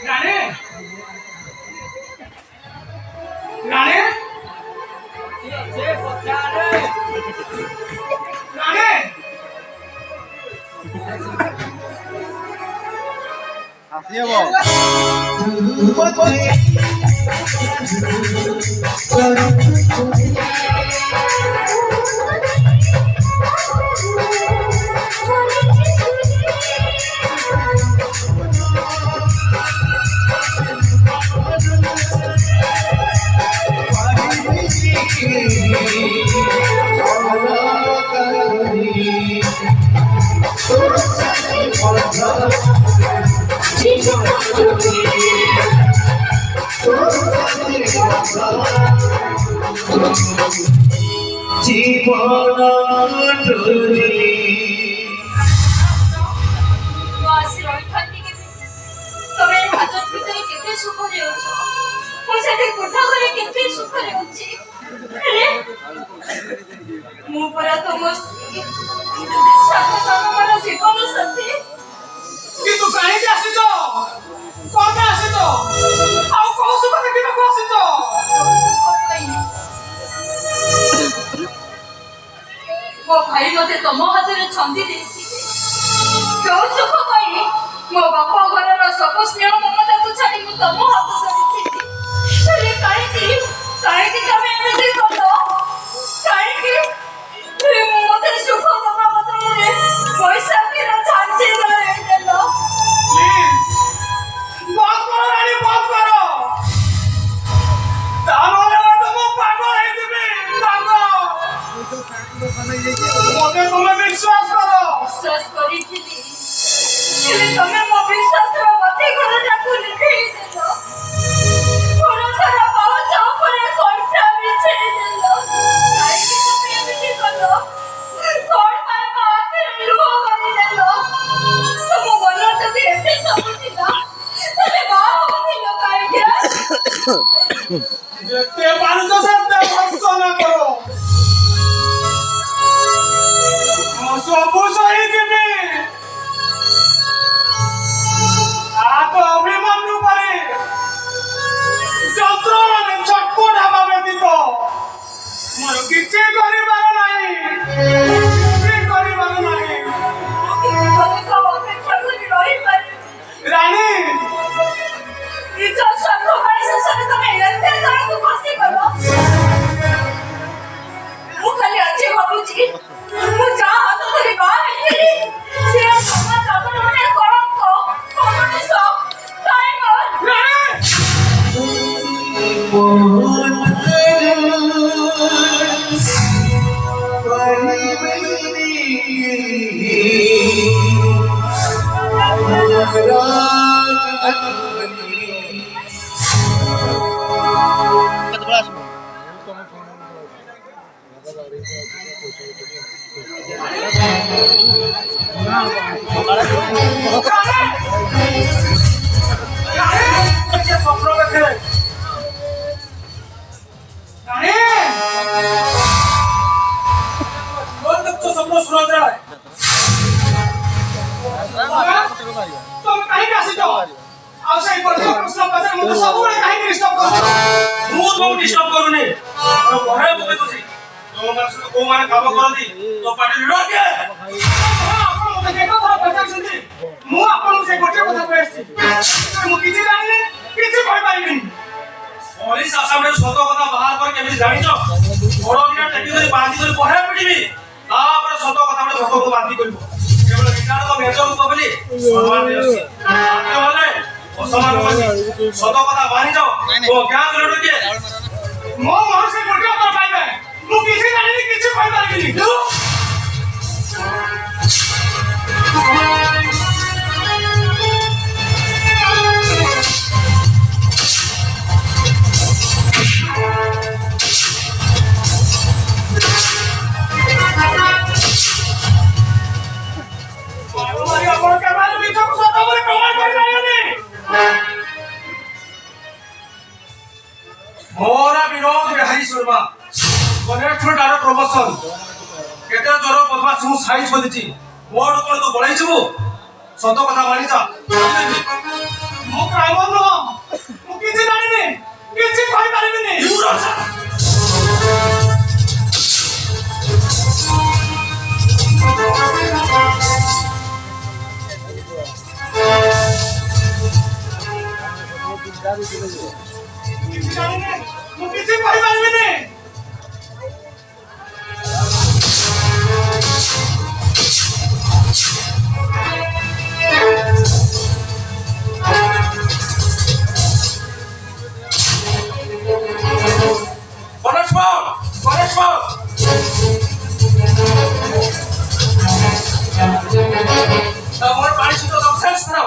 রানী রানী রানী আসি হব জীবন ତମେ ହାଜତ ଭିତରେ କେତେ ସୁଖରେ ଅଛ ମୁଁ ସେଠି କୋଠା ଘରେ କେତେ ସୁଖରେ ଅଛି ମୁଁ ପରା ତମ ସ୍ତ୍ରୀ ସାତ ଜନ୍ମର ଜୀବନ ସାଥୀ କିନ୍ତୁ କାହିଁକି ଆସିଛ କଣ ଆସିଛ ଆଉ କୋଉ ସୁଖ ଦେଖିବାକୁ ଆସିଛ ମୋ ଭାଇ ମତେ ତମ ହାତରେ ଛନ୍ଦି ଦେଇଥିଲେ କେଉଁ ସୁଖ ପାଇଁ ମୋ ବାପ ଘରର ସବୁ ସ୍ନେହ ମମତାକୁ ଛାଡ଼ି ମୁଁ ତମ ହାତ ଧରିଥିଲି ହେଲେ କାହିଁକି ତମେ ଏମିତି କଲ କାହିଁକି ମତେ ସୁଖ ଦବା ବଦଳରେ ବୈଶାଖୀର ଝାଞ୍ଜି ଧରେଇଦେଲ ବନ୍ଦ କର ରାଣୀ ବନ୍ଦ କର ତାହେଲେ ମୁଁ ପାଗଳ ହେଇଯିବି ପାଗଳ ମତେ ତମେ ବିଶ୍ୱାସ କର ବିଶ୍ୱାସ କରିଥିଲି ହେଲେ ତମେ ମୋ ବିଶ୍ୱାସର ମତେ ଘରଟାକୁ ଲିଭେଇ ଦେଲ ଭରସାର ପାଉଛ ଉପରେ କଣ୍ଟା ବିଛେଇ ଦେଲ କାହିଁକି ତମେ ଏମିତି କଲ କଣ ପାଇଁ ମୋ ଆଖିରେ ଲୁହ ଭରିଦେଲ ତମ ମନ ଯଦି ଏତେ ସବୁ ଥିଲା ତାହେଲେ ବାହା ହଉଥିଲ କାହିଁକି ଯେତେ ପାରୁଛ ସେତେ ଭର୍ତ୍ସନା କର ମୁଁ ସବୁ ସହିଯିବି ଅଭିମାନୁ ପରେ ଯନ୍ତ୍ରଣାରେ ଛଟପଟ ହେବା ବ୍ୟତୀତ ମୋର କିଛି କରିବାର ନାହିଁ ଅପେକ୍ଷା କରି ରହିପାରିବି ରାଣୀ ନିଜ ସ୍ୱାର୍ଥ ପାଇଁ ଶେଷରେ ତମେ ଏତେ ଜଣକୁ ଖସି କଲ ମୁଁ ଖାଲି ଆଜି ଭାବୁଛି ମୁଁ ଯାହା ହାତ ଧରି ବାହା ହେଇଥିଲି ସେ ସମାଜ ଆମର ଗୋଟେ କଳଙ୍କ କମଣିଷ ସତ କଥା ବାହାରି ଯାଅ ମୋ ମନ ସେ ଗୋଟେ କଥା ପାଇବେ ମୁଁ କିଛି ଜାଣିନି କିଛି କହିପାରିବିନି मोरा विरोध Bihari Sharma connector direct promotion केते जरो बदमाश मु साइज बदिची मोड कोन तो बळाई छबु ସତ କଥା ମାନିଛ ମୁଁ କ୍ରାଇମର ନୁହଁ ମୁଁ କିଛି ଜାଣିନି କିଛି କହିପାରିବିନି କିଛି ଜାଣିନି ମୁଁ କିଛି କହିପାରିବିନି ମୋର ପାଣି ସହିତ ନକ୍ସେନ୍ସ ଥାଉ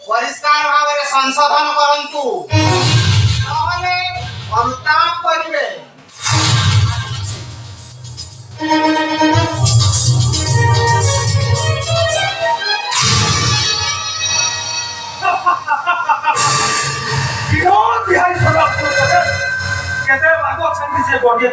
ପରିଷ୍କାର ଭାବରେ ସଂଶୋଧନ କରନ୍ତୁ ନହେଲେ ଅନୁତାପ କରିବେ ବିରୋଧ ବିହାରୀ ସଦା କେତେ ଭାଗ ଅଛନ୍ତି ସେ ଗୋଟିଏ